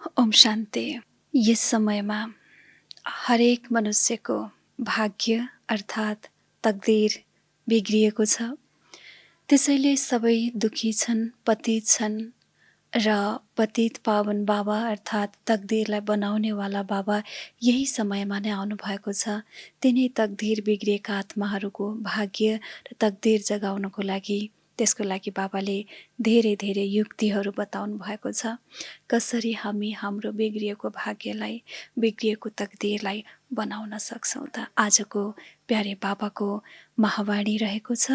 ओम शान्ति। यस समयमा हरेक मनुष्यको भाग्य अर्थात् तकदीर बिग्रिएको छ। त्यसैले सबै दुखी छन्, पतित छन् र पतित पावन बाबा अर्थात् तकदीरलाई बनाउनेवाला बाबा यही समयमा नै आउनुभएको छ। तिनै तकदीर बिग्रिएका आत्माहरूको भाग्य र तकदीर जगाउनको लागि त्यसको लागि बाबाले धेरै धेरै युक्तिहरू बताउनु भएको छ। कसरी हामी हाम्रो बिग्रिएको भाग्यलाई, बिग्रिएको तकदीरलाई बनाउन सक्छौँ त। आजको प्यारे बाबाको महावाणी रहेको छ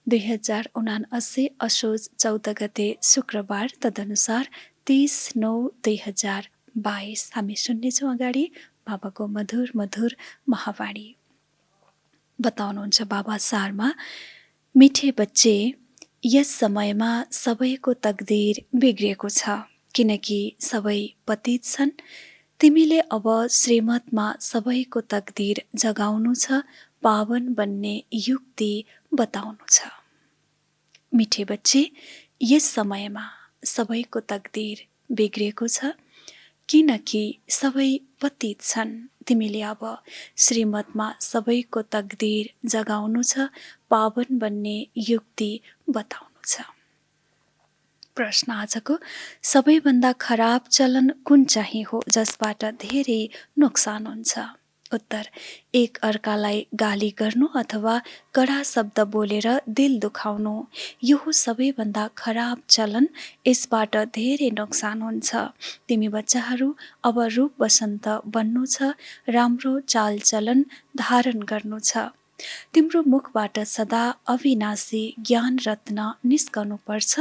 2079 असोज 14 गते शुक्रबार, तदनुसार 30/9/2022। हामी सुन्नेछौँ अगाडि बाबाको मधुर मधुर महावाणी। बताउनुहुन्छ बाबा सारमा, मिठे बच्चे, यस समयमा सबैको तकदीर बिग्रिएको छ किनकि सबै पतित छन्। तिमीले अब श्रीमतमा सबैको तकदीर जगाउनु छ, पावन बन्ने युक्ति बताउनु छ। मिठे बच्चे, यस समयमा सबैको तकदीर बिग्रिएको छ किनकि सबै पतित छन्। तिमीले अब श्रीमतमा सबैको तकदीर जगाउनु छ, पावन बन्ने युक्ति बताउनु छ। प्रश्न आजको, सबैभन्दा खराब चलन कुन चाहिँ हो जसबाट धेरै नोक्सान हुन्छ? उत्तर, एक अर्कालाई गाली गर्नु अथवा कडा शब्द बोलेर दिल दुखाउनु। यो हो सबैभन्दा खराब चलन। यसबाट धेरै नोक्सान हुन्छ। तिमी बच्चाहरू अब रूप बसन्त बन्नु छ, राम्रो चालचलन धारण गर्नु छ। तिम्रो मुखबाट सदा अविनाशी ज्ञान रत्न निस्कनु पर्छ।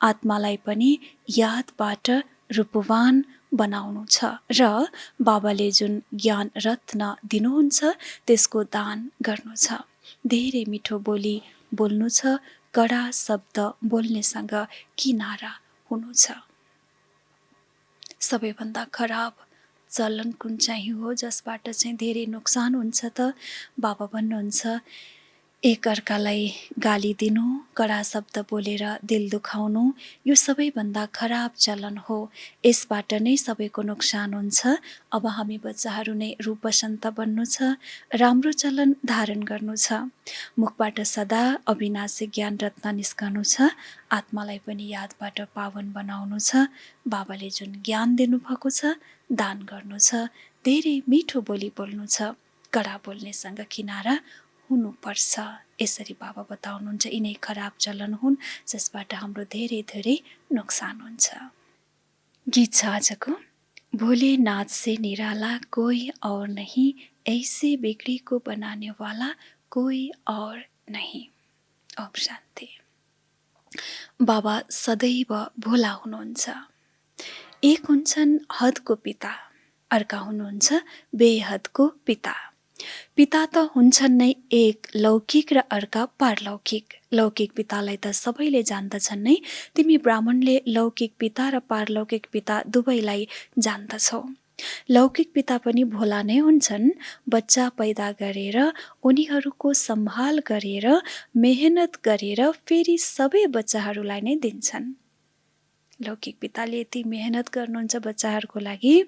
आत्मालाई पनि यादबाट रूपवान बनाउनु छ र बाबाले जुन ज्ञान रत्न दिनुहुन्छ त्यसको दान गर्नु छ। धेरै मिठो बोली बोल्नु छ, कडा शब्द बोल्नेसँग किनारा हुनु छ। सबैभन्दा खराब चलन कुन चाहिँ हो जसबाट चाहिँ धेरै नोक्सान हुन्छ त? बाबा भन्नुहुन्छ, एक अर्कालाई गाली दिनु, कडा शब्द बोलेर दिल दुखाउनु, यो सबैभन्दा खराब चलन हो। यसबाट नै सबैको नोक्सान हुन्छ। अब हामी बच्चाहरू नै रूप बसन्त बन्नु छ, राम्रो चलन धारण गर्नु छ। मुखबाट सदा अविनाशी ज्ञान रत्न निस्कनु छ। आत्मालाई पनि यादबाट पावन बनाउनु छ। बाबाले जुन ज्ञान दिनुभएको छ दान गर्नु छ। धेरै मिठो बोली बोल्नु छ, कडा बोल्नेसँग किनारा हुनुपर्छ। यसरी बाबा बताउनुहुन्छ यिनै खराब चलन हुन् जसबाट हाम्रो धेरै धेरै नोक्सान हुन्छ। गीत छ आजको, भोलेनाथ से निराला कोई और नहीं, ऐसे बिगड़ी को बनाने वाला कोई और नहीं। ओम शान्ति। बाबा सदैव भोला हुनुहुन्छ। एक हुन्छन् हदको पिता, अर्का हुनुहुन्छ बेहदको पिता। पिता त हुन्छन् नै एक लौकिक र अर्का पारलौकिक। लौकिक पितालाई त सबैले जान्दछन् नै। तिमी ब्राह्मणले लौकिक पिता र पारलौकिक पिता दुवैलाई जान्दछौ। लौकिक पिता पनि भोला नै हुन्छन्। बच्चा पैदा गरेर उनीहरूको सम्हाल गरेर मेहनत गरेर फेरि सबै बच्चाहरूलाई नै दिन्छन्। लौकिक पिताले यति मेहनत गर्नुहुन्छ बच्चाहरूको लागि,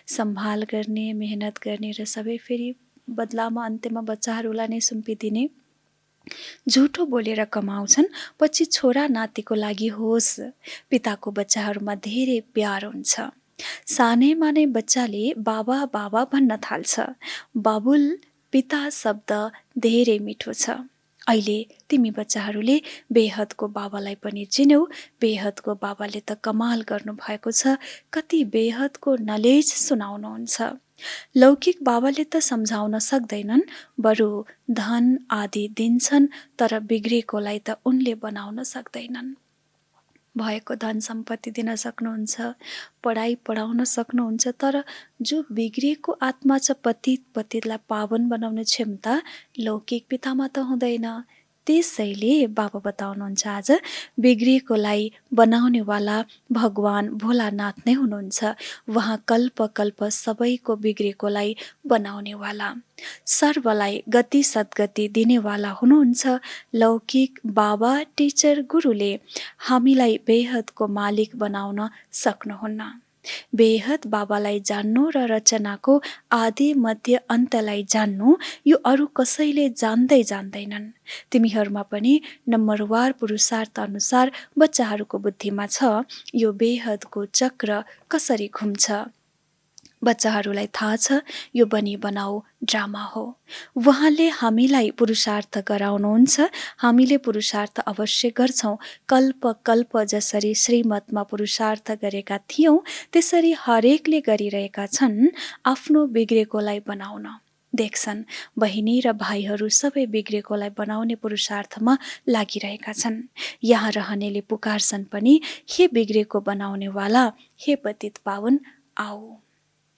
सम्हाल गर्ने, मेहनत गर्ने र सबै फेरि बदलामा अन्त्यमा बच्चाहरूलाई नै सुम्पिदिने। झुटो बोलेर कमाउँछन्। पछि छोरा नातिको लागि होस्, पिताको बच्चाहरूमा धेरै प्यार हुन्छ। सानैमा नै बच्चाले बाबा बाबा भन्न थाल्छ। बाबुल पिता शब्द धेरै मिठो छ। अहिले तिमी बच्चाहरूले बेहदको बाबालाई पनि चिन्यौ। बेहदको बाबाले त कमाल गर्नुभएको छ। कति बेहदको नलेज सुनाउनुहुन्छ। लौकिक बाबाले त सम्झाउन सक्दैनन्, बरु धन आदि दिन्छन्, तर बिग्रेकोलाई त उनले बनाउन सक्दैनन्। भएको धन सम्पत्ति दिन सक्नुहुन्छ, पढाइ पढाउन सक्नुहुन्छ, तर जो बिग्रेको आत्मा छ पतितलाई पावन बनाउने क्षमता लौकिक पितामा त हुँदैन। त्यसैले बाबा बताउनुहुन्छ आज बिग्रिएकोलाई बनाउनेवाला भगवान भोलानाथ नै हुनुहुन्छ। उहाँ कल्प कल्प सबैको बिग्रेकोलाई बनाउनेवाला, सर्वलाई गति सद्गति दिनेवाला हुनुहुन्छ। लौकिक बाबा टिचर गुरुले हामीलाई बेहदको मालिक बनाउन सक्नुहुन्न। बेहद बाबालाई जान्नु र रचनाको आदि मध्य अन्तलाई जान्नु यो अरू कसैले जान्दैनन्। तिमीहरूमा पनि नम्बरवार पुरुषार्थ अनुसार बच्चाहरूको बुद्धिमा छ यो बेहदको चक्र कसरी घुम्छ। बच्चाहरूलाई थाहा छ यो बनी बनाऊ ड्रामा हो। उहाँले हामीलाई पुरुषार्थ गराउनुहुन्छ, हामीले पुरुषार्थ अवश्य गर्छौँ। कल्प कल्प जसरी श्रीमतमा पुरुषार्थ गरेका थियौँ त्यसरी हरेकले गरिरहेका छन् आफ्नो बिग्रेकोलाई बनाउन। देख्छन् बहिनी र भाइहरू सबै बिग्रेकोलाई बनाउने पुरुषार्थमा लागिरहेका छन्। यहाँ रहनेले पुकार्छन् पनि, हे बिग्रेको बनाउनेवाला, हे पतित पावन आऊ।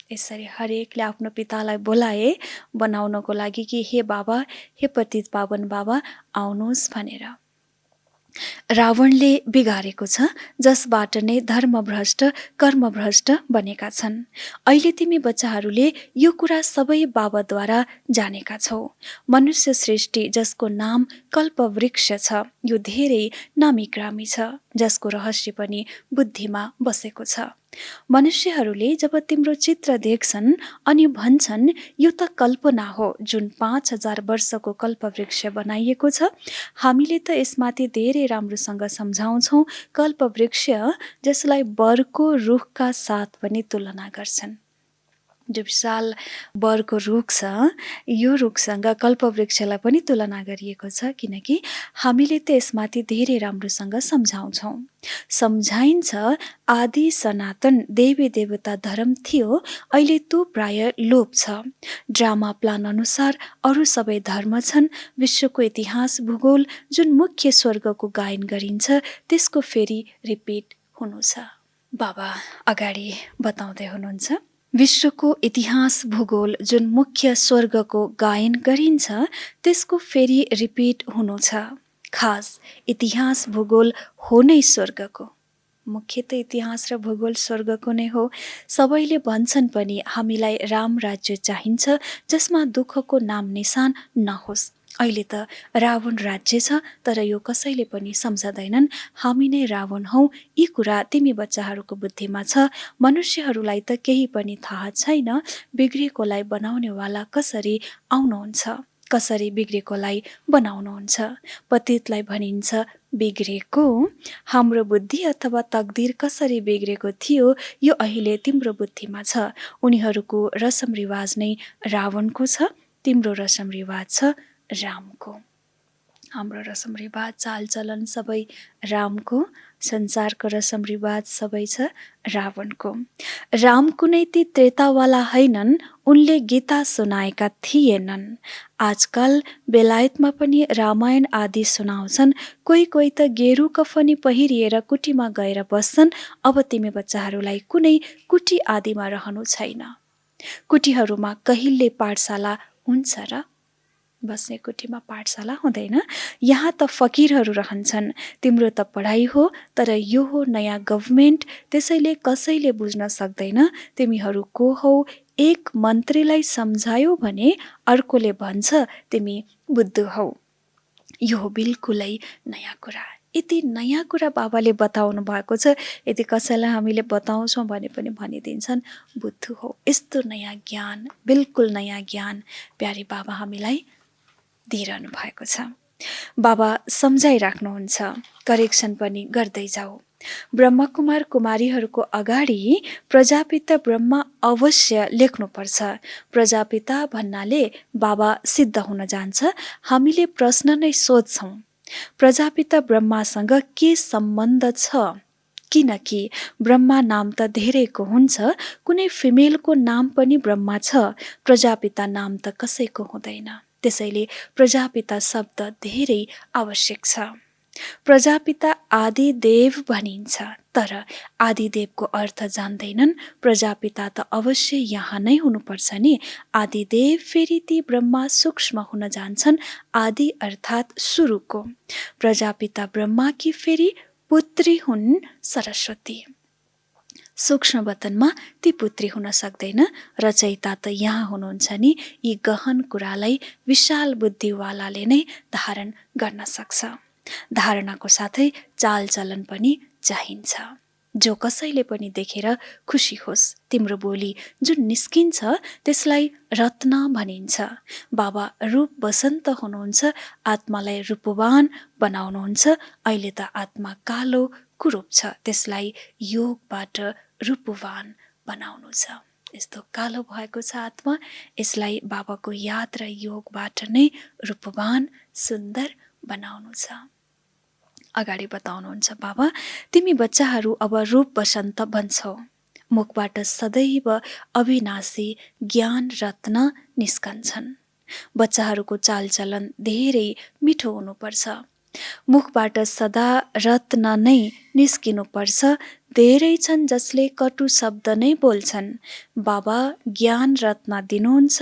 यसरी हरेकले आफ्नो पितालाई बोलाए बनाउनको लागि कि हे बाबा, हे पतित पावन बाबा आउनुहोस् भनेर। रावणले बिगारेको छ जसबाट नै धर्मभ्रष्ट कर्मभ्रष्ट बनेका छन्। अहिले तिमी बच्चाहरूले यो कुरा सबै बाबाद्वारा जानेका छौ। मनुष्य सृष्टि जसको नाम कल्पवृक्ष छ यो धेरै नामीग्रामी छ, जसको रहस्य पनि बुद्धिमा बसेको छ। मनुष्यहरूले जब तिम्रो चित्र देख्छन् अनि भन्छन् यो त कल्पना हो जुन 5000 वर्षको कल्पवृक्ष बनाइएको छ, हामीले त यसमाथि धेरै राम्रोसँग सम्झाउँछौँ। कल्पवृक्ष जसलाई बरको रुखका साथ पनि तुलना गर्छन्। जो विशाल बरको रुख छ यो रुखसँग कल्पवृक्षलाई पनि तुलना गरिएको छ, किनकि हामीले त यसमाथि धेरै राम्रोसँग सम्झाउँछौँ। सम्झाइन्छ आदि सनातन देवी देवता धर्म थियो, अहिले त्यो प्राय लोप छ। ड्रामा प्लान अनुसार अरू सबै धर्म छन्। विश्वको इतिहास भूगोल जुन मुख्य स्वर्गको गायन गरिन्छ त्यसको फेरि रिपिट हुनु छ। बाबा अगाडि बताउँदै हुनुहुन्छ विश्वको इतिहास भूगोल जुन मुख्य स्वर्गको गायन गरिन्छ त्यसको फेरि रिपिट हुनु छ। खास इतिहास भूगोल हो नै स्वर्गको। मुख्य त इतिहास र भूगोल स्वर्गको नै हो। सबैले भन्छन् पनि हामीलाई राम राज्य चाहिन्छ जसमा दुःखको नाम निशान नहोस्। अहिले त रावण राज्य छ, तर यो कसैले पनि सम्झदैनन् हामी नै रावण हौ। यी कुरा तिमी बच्चाहरूको बुद्धिमा छ। मनुष्यहरूलाई त केही पनि थाहा छैन बिग्रेकोलाई बनाउनेवाला कसरी आउनुहुन्छ, कसरी बिग्रेकोलाई बनाउनुहुन्छ। पतितलाई भनिन्छ बिग्रेको। हाम्रो बुद्धि अथवा तकदिर कसरी बिग्रेको थियो यो अहिले तिम्रो बुद्धिमा छ। उनीहरूको रसम रिवाज नै रावणको छ, तिम्रो रसम रिवाज छ रामको। हाम्रो रसम रिवाज चालचलन सबै रामको, संसारको रसम रिवाज सबै छ रावणको। राम कुनै ती त्रेतावाला हैनन्, उनले गीता सुनाएका थिएनन्। आजकल बेलायतमा पनि रामायण आदि सुनाउँछन्। कोही कोही त गेरु कफनी पहिरिएर कुटीमा गएर बस्छन्। अब तिमी बच्चाहरूलाई कुनै कुटी आदिमा रहनु छैन। कुटीहरूमा कहिले पाठशाला हुन्छ र? बस्ने कुटीमा पाठशाला हुँदैन। यहाँ त फकिरहरू रहन्छन्। तिम्रो त पढाइ हो, तर यो हो नयाँ गभर्मेन्ट, त्यसैले कसैले बुझ्न सक्दैन तिमीहरू को हौ। एक मन्त्रीलाई सम्झायो भने अर्कोले भन्छ तिमी बुद्धु हौ। यो हो बिल्कुलै नयाँ कुरा। यति नयाँ कुरा बाबाले बताउनु भएको छ, यदि कसैलाई हामीले बताउँछौँ भने पनि भनिदिन्छन् बुद्धु हो। यस्तो नयाँ ज्ञान, बिल्कुल नयाँ ज्ञान प्यारी बाबा हामीलाई दिइरहनु भएको छ। बाबा सम्झाइराख्नुहुन्छ, करेक्सन पनि गर्दै जाऊ। ब्रह्मकुमार कुमारीहरूको अगाडि प्रजापिता ब्रह्मा अवश्य लेख्नुपर्छ। प्रजापिता भन्नाले बाबा सिद्ध हुन जान्छ। हामीले प्रश्न नै सोध्छौँ, प्रजापिता ब्रह्मासँग के सम्बन्ध छ? किनकि ब्रह्मा नाम त धेरैको हुन्छ, कुनै फिमेलको नाम पनि ब्रह्मा छ, प्रजापिता नाम त कसैको हुँदैन। त्यसैले प्रजापिता शब्द धेरै आवश्यक छ। प्रजापिता आदिदेव भनिन्छ, तर आदिदेवको अर्थ जान्दैनन्। प्रजापिता त अवश्य यहाँ नै हुनुपर्छ नि। आदिदेव फेरि ती ब्रह्मा सूक्ष्म हुन जान्छन्। आदि अर्थात् सुरुको। प्रजापिता ब्रह्मा कि फेरि पुत्री हुन् सरस्वती। सूक्ष्म वतनमा ती पुत्री हुन सक्दैन। रचयिता त यहाँ हुनुहुन्छ नि। यी गहन कुरालाई विशाल बुद्धिवालाले नै धारण गर्न सक्छ। धारणाको साथै चालचलन पनि चाहिन्छ। जो कसैले पनि देखेर खुसी होस्। तिम्रो बोली जुन निस्किन्छ त्यसलाई रत्न भनिन्छ। बाबा रूप बसन्त हुनुहुन्छ, आत्मालाई रूपवान बनाउनुहुन्छ। अहिले त आत्मा कालो कुरूप छ, त्यसलाई योगबाट रूपवान बनाउनु छ। यस्तो कालो भएको छ आत्मा, यसलाई बाबाको याद र योगबाट नै रूपवान सुन्दर बनाउनु छ। अगाडि बताउनुहुन्छ बाबा, तिमी बच्चाहरू अब रूप बसन्त बन्छौ। मुखबाट सदैव अविनाशी ज्ञान रत्न निस्कन्छन्। बच्चाहरूको चालचलन धेरै मिठो हुनुपर्छ। मुखबाट सदा रत्न नै निस्किनुपर्छ। धेरै छन् जसले कटु शब्द नै बोल्छन्। बाबा ज्ञान रत्न दिनुहुन्छ,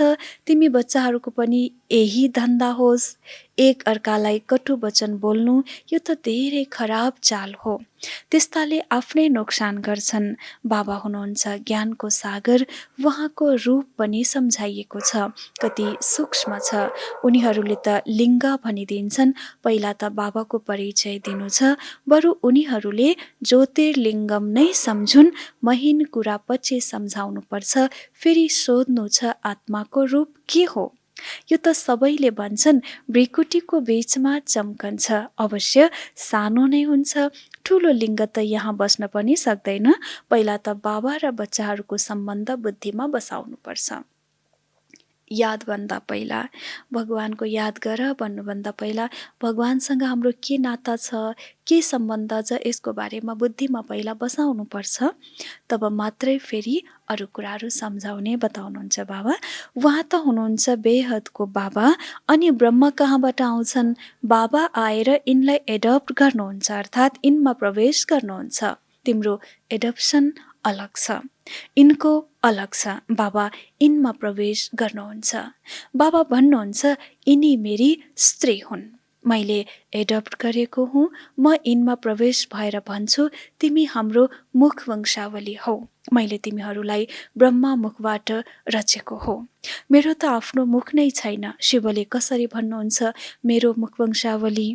तिमी बच्चाहरूको पनि यही धन्दा होस्। एक अर्कालाई कटु वचन बोल्नु यो त धेरै खराब चाल हो। त्यस्ताले आफ्नै नोक्सान गर्छन्। बाबा हुनुहुन्छ ज्ञानको सागर, उहाँको रूप पनि सम्झाइएको छ, कति सूक्ष्म छ। उनीहरूले त लिङ्ग भनिदिन्छन्, पहिला त बाबाको परिचय दिनु छ। बरु उनीहरूले ज्योतिर्लिङ्गम नै सम्झुन्, महीन कुरा पछि सम्झाउनु पर्छ। फेरि सोध्नु छ आत्माको रूप के हो। यो त सबैले भन्छन् भ्रिकुटीको बीचमा चम्कन्छ, अवश्य सानो नै हुन्छ। ठुलो लिङ्ग त यहाँ बस्न पनि सक्दैन। पहिला त बाबा र बच्चाहरूको सम्बन्ध बुद्धिमा बसाउनु पर्छ। यादभन्दा पहिला भगवानको याद गर भन्नुभन्दा पहिला भगवानसँग हाम्रो के नाता छ, के सम्बन्ध छ, यसको बारेमा बुद्धिमा पहिला बसाउनु पर्छ। तब मात्रै फेरि अरू कुराहरू सम्झाउने बताउनुहुन्छ बाबा। उहाँ त हुनुहुन्छ बेहदको बाबा, अनि ब्रह्म कहाँबाट आउँछन्? बाबा आएर यिनलाई एडप्ट गर्नुहुन्छ, अर्थात् यिनमा प्रवेश गर्नुहुन्छ। तिम्रो एडप्सन अलग छ, यिनको अलग छ। बाबा यिनमा प्रवेश गर्नुहुन्छ। बाबा भन्नुहुन्छ यिनी मेरी स्त्री हुन्, मैले एडप्ट गरेको हुँ। म यिनमा प्रवेश भएर भन्छु तिमी हाम्रो मुख वंशावली हौ। मैले तिमीहरूलाई ब्रह्मा मुखबाट रचेको हो। मेरो त आफ्नो मुख नै छैन। शिवले कसरी भन्नुहुन्छ मेरो मुख वंशावली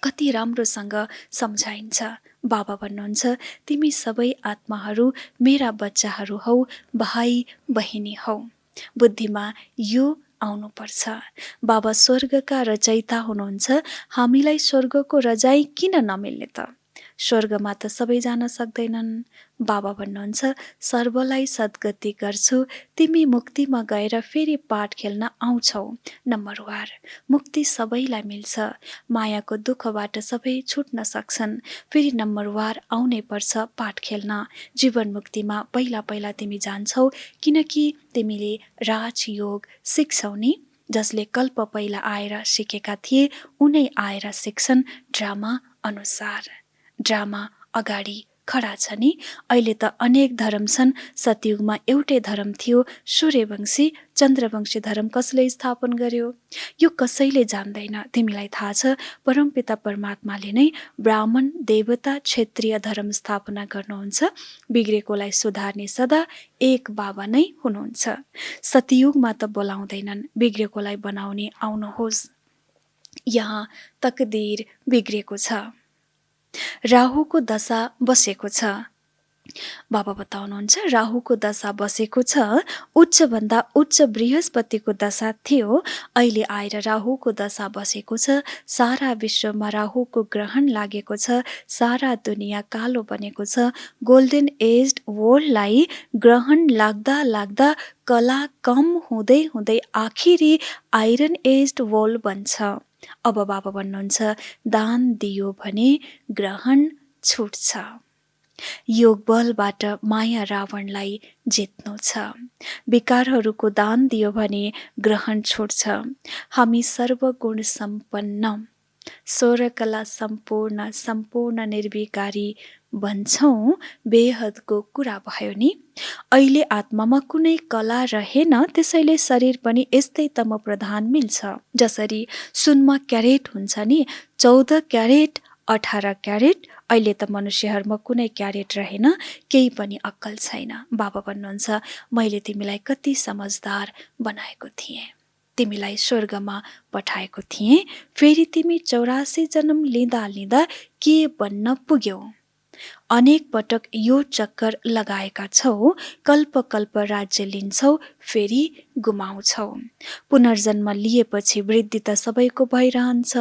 कति राम्रोसँग सम्झाइन्छ। बाबा भन्नुहुन्छ तिमी सबै आत्माहरू मेरा बच्चाहरू हौ, भाइ बहिनी हौ। बुद्धिमा यो आउनुपर्छ। बाबा स्वर्गका रचयिता हुनुहुन्छ, हामीलाई स्वर्गको रजाई किन नमिल्ने त? स्वर्गमा त सबै जान सक्दैनन्। बाबा भन्नुहुन्छ सर्वलाई सद्गति गर्छु, तिमी मुक्तिमा गएर फेरि पाठ खेल्न आउँछौ। नम्बरवार मुक्ति सबैलाई मिल्छ। मायाको दुःखबाट सबै छुट्न सक्छन्। फेरि नम्बरवार आउनै पर्छ पाठ खेल्न। जीवन मुक्तिमा पहिला पहिला तिमी जान्छौ, किनकि तिमीले राजयोग सिक्छौ नि। जसले कल्प पहिला आएर सिकेका थिए उनै आएर सिक्छन् ड्रामा अनुसार। ड्रामा अगाडि खडा छ नि। अहिले त अनेक धर्म छन्। सतयुगमा एउटै धर्म थियो, सूर्यवंशी चन्द्रवंशी धर्म कसले स्थापन गर्यो यो कसैले जान्दैन। तिमीलाई थाहा छ परमपिता परमात्माले नै ब्राह्मण देवता क्षेत्रीय धर्म स्थापना गर्नुहुन्छ। बिग्रेकोलाई सुधार्ने सदा एक बाबा नै हुनुहुन्छ। सतयुगमा त बोलाउँदैनन्, बिग्रेकोलाई बनाउने आउनुहोस्। यहाँ तकदीर बिग्रेको छ, राहुको दशा बसेको छ। बाबा बताउनुहुन्छ राहुको दशा बसेको छ। उच्चभन्दा उच्च बृहस्पतिको दशा थियो, अहिले आएर राहुको दशा बसेको छ। सारा विश्वमा राहुको ग्रहण लागेको छ। सारा दुनियाँ कालो बनेको छ। गोल्डन एज वर्ल्डलाई ग्रहण लाग्दा लाग्दा कला कम हुँदै हुँदै आखिरी आइरन एज वर्ल्ड बन्छ। अब बाबा भन्नुहुन्छ दान दियो भने ग्रहण छुट्छ। योग बलबाट माया रावणलाई जित्नु छ। विकारहरूको दान दियो भने ग्रहण छुट्छ। हामी सर्वगुण सम्पन्न, स्वरकला सम्पूर्ण निर्विकारी भन्छौँ। बेहदको कुरा भयो नि। अहिले आत्मामा कुनै कला रहेन, त्यसैले शरीर पनि यस्तै तम प्रधान मिल्छ। जसरी सुनमा क्यारेट हुन्छ नि, 14 क्यारेट 18 क्यारेट। अहिले त मनुष्यहरूमा कुनै क्यारेट रहेन, केही पनि अक्कल छैन। बाबा भन्नुहुन्छ मैले तिमीलाई कति समझदार बनाएको थिएँ, तिमीलाई स्वर्गमा पठाएको थिएँ। फेरि तिमी 84 जन्म लिँदा लिँदा के बन्न पुग्यौ? अनेक पटक यो चक्कर लगाएका छौ, कल्प कल्प राज्य लिन्छौ, फेरि गुमाउँछौ। पुनर्जन्म लिएपछि वृद्धि त सबैको भइरहन्छ।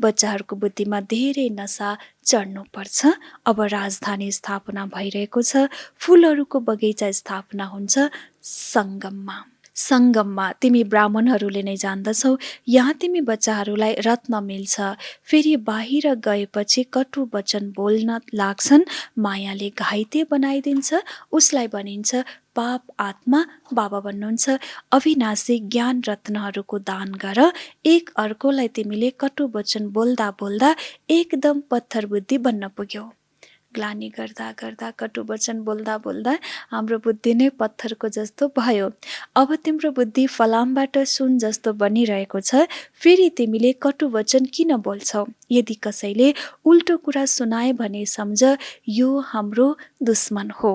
बच्चाहरूको बुद्धिमा धेरै नशा चढ्नुपर्छ। अब राजधानी स्थापना भइरहेको छ, फुलहरूको बगैँचा स्थापना हुन्छ सङ्गममा। सङ्गममा तिमी ब्राह्मणहरूले नै जान्दछौ, यहाँ तिमी बच्चाहरूलाई रत्न मिल्छ। फेरि बाहिर गएपछि कटु वचन बोल्न लाग्छन्, मायाले घाइते बनाइदिन्छ, उसलाई भनिन्छ पाप आत्मा। बाबा भन्नुहुन्छ अविनाशी ज्ञान रत्नहरूको दान गर। एक अर्कोलाई तिमीले कटु वचन बोल्दा बोल्दा एकदम पत्थर बुद्धि बन्न पुग्यौ। ग्लानी गर्दा गर्दा कटु वचन बोल्दा बोल्दा हाम्रो बुद्धि नै पत्थरको जस्तो भयो। अब तिम्रो बुद्धि फलामबाट सुन जस्तो बनिरहेको छ। फेरि तिमीले कटु वचन किन बोल्छौ? यदि कसैले उल्टो कुरा सुनाए भने सम्झ यो हाम्रो दुश्मन हो।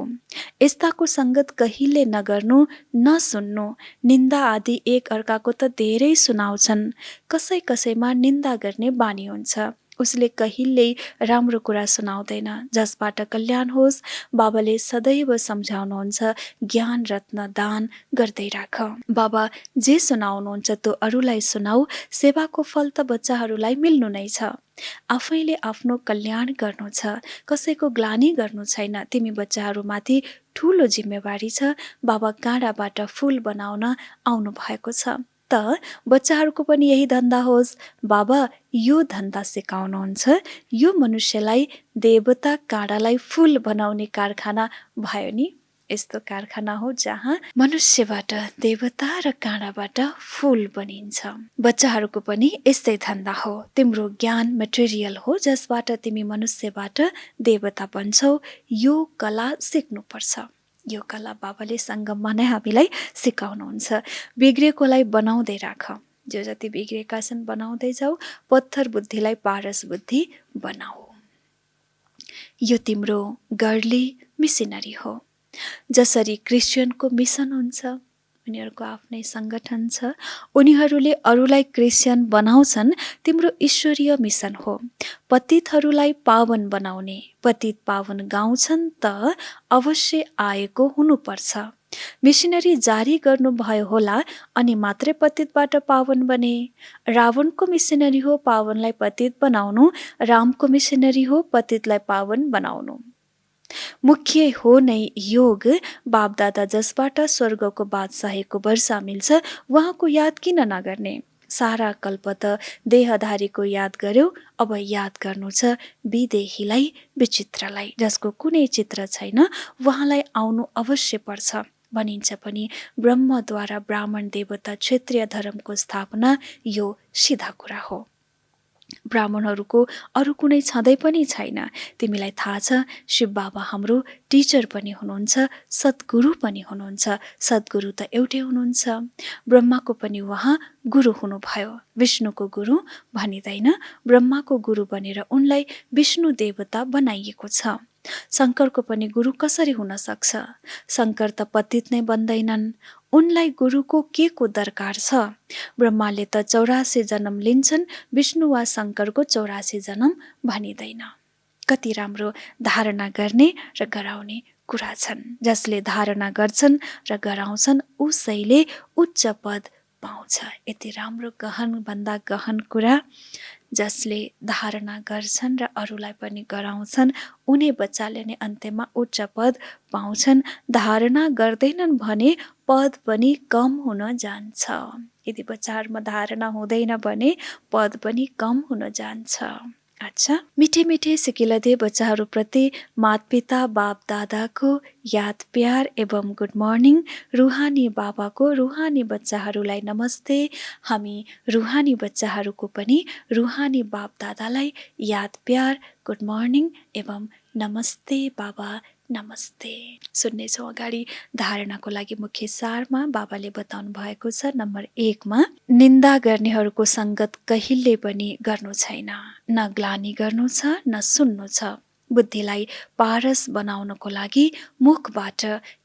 यस्ताको सङ्गत कहिले नगर्नु, नसुन्नु। निन्दा आदि एक अर्काको त धेरै सुनाउँछन्। कसै कसैमा निन्दा गर्ने बानी हुन्छ, उसले कहिल्यै राम्रो कुरा सुनाउँदैन जसबाट कल्याण होस्। बाबाले सदैव सम्झाउनुहुन्छ ज्ञान रत्न दान गर्दै राख। बाबा जे सुनाउनुहुन्छ त्यो अरूलाई सुनाऊ। सेवाको फल त बच्चाहरूलाई मिल्नु नै छ। आफैले आफ्नो कल्याण गर्नु छ, कसैको ग्लानी गर्नु छैन। तिमी बच्चाहरूमाथि ठुलो जिम्मेवारी छ। बाबा काँडाबाट फुल बनाउन आउनु भएको छ, त बच्चाहरूको पनि यही धन्दा होस्। बाबा यो धन्दा सिकाउनुहुन्छ। यो मनुष्यलाई देवता काँडालाई फुल बनाउने कारखाना भयो नि। यस्तो कारखाना हो जहाँ मनुष्यबाट देवता र काँडाबाट फुल बनिन्छ। बच्चाहरूको पनि यस्तै धन्दा हो। तिम्रो ज्ञान मटेरियल हो जसबाट तिमी मनुष्यबाट देवता बन्छौ। यो कला सिक्नुपर्छ। यो कला बाबाले सङ्गममा नै हामीलाई सिकाउनुहुन्छ। बिग्रेकोलाई बनाउँदै राख। जो जति बिग्रेका छन् बनाउँदै जाऊ। पत्थर बुद्धिलाई पारस बुद्धि बनाऊ। यो तिम्रो गर्ली मिसनरी हो। जसरी क्रिस्चियनको मिसन हुन्छ, उनीहरूको आफ्नै सङ्गठन छ, उनीहरूले अरूलाई क्रिस्चियन बनाउँछन्। तिम्रो ईश्वरीय मिसन हो पतितहरूलाई पावन बनाउने। पतित पावन गाउँछन् त अवश्य आएको हुनुपर्छ। मिसनरी जारी गर्नुभयो होला अनि मात्रै पतितबाट पावन बने। रावणको मिसनरी हो पावनलाई पतित बनाउनु, रामको मिसनरी हो पतितलाई पावन बनाउनु। मुख्य हो नै योग। बापदादा जसबाट स्वर्गको बादशाहीको वर्षा मिल्छ, उहाँको याद किन नगर्ने? सारा कल्प त देहधारीको याद गर्यो, अब याद गर्नु छ विदेहीलाई, विचित्रलाई, जसको कुनै चित्र छैन। उहाँलाई आउनु अवश्य पर्छ। भनिन्छ पनि ब्रह्मद्वारा ब्राह्मण देवता क्षेत्रीय धर्मको स्थापना यो सिधा कुरा हो। ब्राह्मणहरूको अरू कुनै छँदै पनि छैन। तिमीलाई थाहा छ शिव बाबा हाम्रो टिचर पनि हुनुहुन्छ, सद्गुरु पनि हुनुहुन्छ। सद्गुरु त एउटै हुनुहुन्छ। ब्रह्माको पनि उहाँ गुरु हुनुभयो। विष्णुको गुरु भनिँदैन। ब्रह्माको गुरु बनेर उनलाई विष्णु देवता बनाइएको छ। शङ्करको पनि गुरु कसरी हुन सक्छ? शङ्कर त पतित नै बन्दैनन्। उनलाई गुरुको के को दरकार छ? ब्रह्माले त 84 जन्म लिन्छन्, विष्णु वा शङ्करको 84 जन्म भनिँदैन। कति राम्रो धारणा गर्ने र गराउने कुरा छन्। जसले धारणा गर्छन् र गराउँछन् उसैले उच्च पद पाउँछ। यति राम्रो गहन भन्दा गहन कुरा। जसले धारणा गर्छन् र अरूलाई पनि गराउँछन् उनी बच्चाले नै अन्त्यमा उच्च पद पाउँछन्। धारणा गर्दैनन् भने पद पनि कम हुन जान्छ। यदि बच्चाहरूमा धारणा हुँदैन भने पद पनि कम हुन जान्छ। अच्छा, मिठे मिठे सिकिलदे बच्चाहरूप्रति मातपिता बाप दादाको याद प्यार एवं गुड मर्निङ। रुहानी बाबाको रुहानी बच्चाहरूलाई नमस्ते। हामी रुहानी बच्चाहरूको पनि रुहानी बाप दादालाई याद प्यार गुड मर्निङ एवं नमस्ते बाबा नमस्ते। सुन्नेछौँ अगाडि धारणाको लागि मुख्य सारमा बाबाले बताउनु भएको छ। नम्बर 1 मा निन्दा गर्नेहरूको सङ्गत कहिले पनि गर्नु छैन। न ग्लानी गर्नु छ न सुन्नु छ। बुद्धिलाई पारस बनाउनको लागि मुखबाट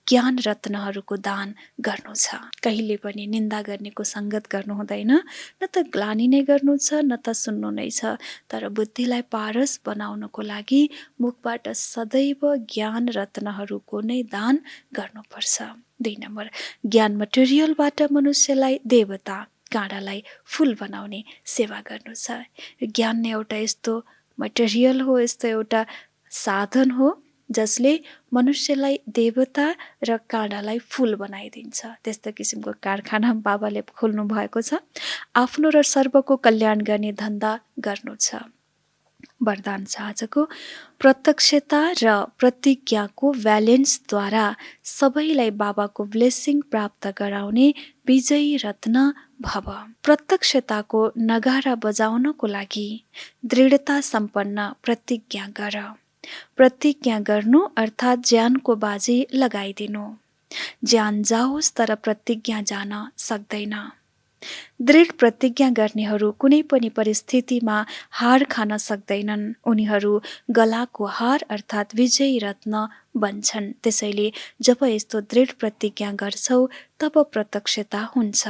ज्ञान रत्नहरूको दान गर्नु छ। कहिले पनि निन्दा गर्नेको सङ्गत गर्नु हुँदैन, न त ग्लानी नै गर्नु छ न त सुन्नु नै छ। तर बुद्धिलाई पारस बनाउनको लागि मुखबाट सदैव ज्ञान रत्नहरूको नै दान गर्नुपर्छ। 2 नम्बर, ज्ञान मटेरियलबाट मनुष्यलाई देवता, काँडालाई फूल बनाउने सेवा गर्नु छ। ज्ञान नै एउटा यस्तो मटेरियल हो, यस्तो एउटा साधन हो जसले मनुष्यलाई देवता र काँडालाई फूल बनाइदिन्छ। त्यस्तो किसिमको कारखाना बाबाले खोल्नु भएको छ। आफ्नो र सर्वको कल्याण गर्ने धन्दा गर्नु छ। वरदान छ आजको, प्रत्यक्षता र प्रतिज्ञाको ब्यालेन्सद्वारा सबैलाई बाबाको ब्लेसिङ प्राप्त गराउने विजयी रत्न भव। प्रत्यक्षताको नगारा बजाउनको लागि दृढता सम्पन्न प्रतिज्ञा गर। प्रतिज्ञा गर्नु अर्थात् ज्यानको बाजी लगाइदिनु। ज्यान जाओस् तर प्रतिज्ञा जान सक्दैन। दृढ प्रतिज्ञा गर्नेहरू कुनै पनि परिस्थितिमा हार खान सक्दैनन्। उनीहरू गलाको हार अर्थात् विजयी रत्न बन्छन्। त्यसैले जब यस्तो दृढ प्रतिज्ञा गर्छौ तब प्रत्यक्षता हुन्छ।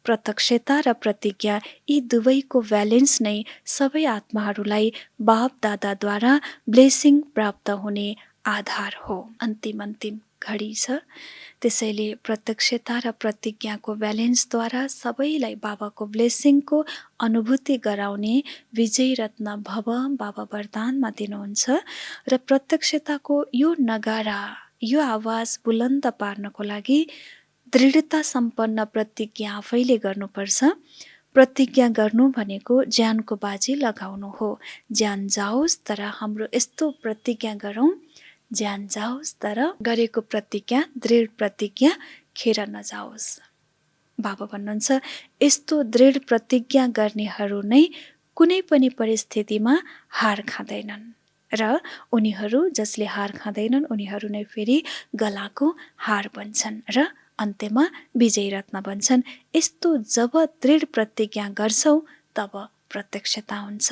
प्रत्यक्षता र प्रतिज्ञा यी दुवैको ब्यालेन्स नै सबै आत्माहरूलाई बाप दादाद्वारा ब्लेसिङ प्राप्त हुने आधार हो। अन्तिम घडी छ। त्यसैले प्रत्यक्षता र प्रतिज्ञाको ब्यालेन्सद्वारा सबैलाई बाबाको ब्लेसिङको अनुभूति गराउने विजयी रत्न भव बाबा वरदानमा दिनुहुन्छ। र प्रत्यक्षताको यो नगारा, यो आवाज बुलन्द पार्नको लागि दृढता सम्पन्न प्रतिज्ञा आफैले गर्नुपर्छ। प्रतिज्ञा गर्नु भनेको ज्यानको बाजी लगाउनु हो। ज्यान जाओस् तर हाम्रो यस्तो प्रतिज्ञा गरौँ, ज्यान जाओस् तर गरेको प्रतिज्ञा, दृढ प्रतिज्ञा खेर नजाओस्। बाबा भन्नुहुन्छ यस्तो दृढ प्रतिज्ञा गर्नेहरू नै कुनै पनि परिस्थितिमा हार खाँदैनन् र उनीहरू जसले हार खाँदैनन् उनीहरू नै फेरि गलाको हार बन्छन् र अन्त्यमा विजयी रत्न बन्छन्। यस्तो जब दृढ प्रतिज्ञा गर्छौ तब प्रत्यक्षता हुन्छ।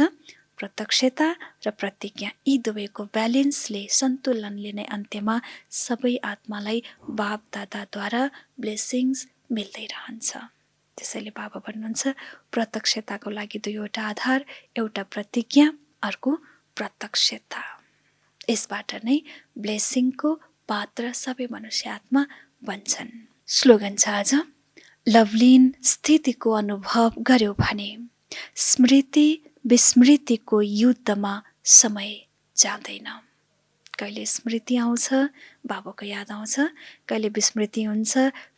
प्रत्यक्षता र प्रतिज्ञा यी दुवैको ब्यालेन्सले, सन्तुलनले नै अन्त्यमा सबै आत्मालाई बाप दादाद्वारा ब्लेसिङ्स मिल्दै रहन्छ। त्यसैले बाबा भन्नुहुन्छ प्रत्यक्षताको लागि दुईवटा आधार, एउटा प्रतिज्ञा, अर्को प्रत्यक्षता। यसबाट नै ब्लेसिङको पात्र सबै मनुष्य आत्मा बन्छन्। स्लोगन छ आज, लभलीन स्थितिको अनुभव गर्यो भने स्मृति विस्मृतिको युद्धमा समय जाँदैन। कहिले स्मृति आउँछ, बाबाको याद आउँछ, कहिले विस्मृति हुन्छ,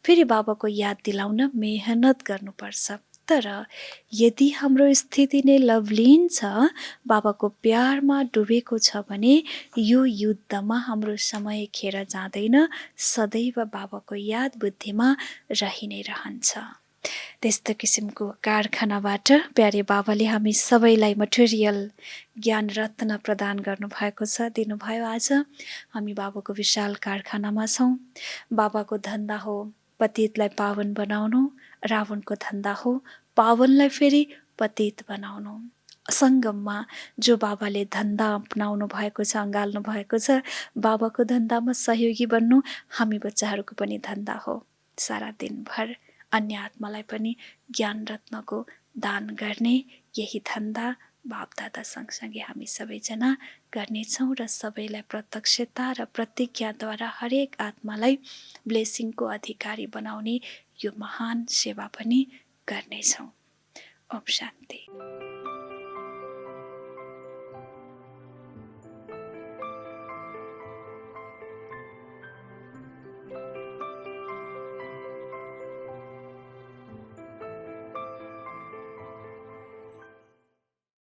फेरि बाबाको याद दिलाउन मेहनत गर्नुपर्छ। तर यदि हाम्रो स्थिति नै लभलीन छ, बाबाको प्यारमा डुबेको छ भने यो युद्धमा हाम्रो समय खेर जाँदैन, सदैव बाबाको याद बुद्धिमा रहि नै रहन्छ। त्यस्तो किसिमको कारखानाबाट प्यारे बाबाले हामी सबैलाई मटेरियल ज्ञान रत्न प्रदान गर्नुभएको छ, दिनुभयो। आज हामी बाबाको विशाल कारखानामा छौँ। बाबाको धन्दा हो पतितलाई पावन बनाउनु, रावणको धन्दा हो पावनलाई फेरि पतित बनाउनु। सङ्गममा जो बाबाले धन्दा अपनाउनु भएको छ, अँगाल्नु भएको छ, बाबाको धन्दामा सहयोगी बन्नु हामी बच्चाहरूको पनि धन्दा हो। सारा दिनभर अन्य आत्मालाई पनि ज्ञान रत्नको दान गर्ने यही धन्दा बाप दादा सँगसँगै हामी सबैजना गर्नेछौँ र सबैलाई प्रत्यक्षता र प्रतिज्ञाद्वारा हरेक आत्मालाई ब्लेसिङको अधिकारी बनाउने यो महान सेवा पनि गर्नेछौँ। ओम शान्ति।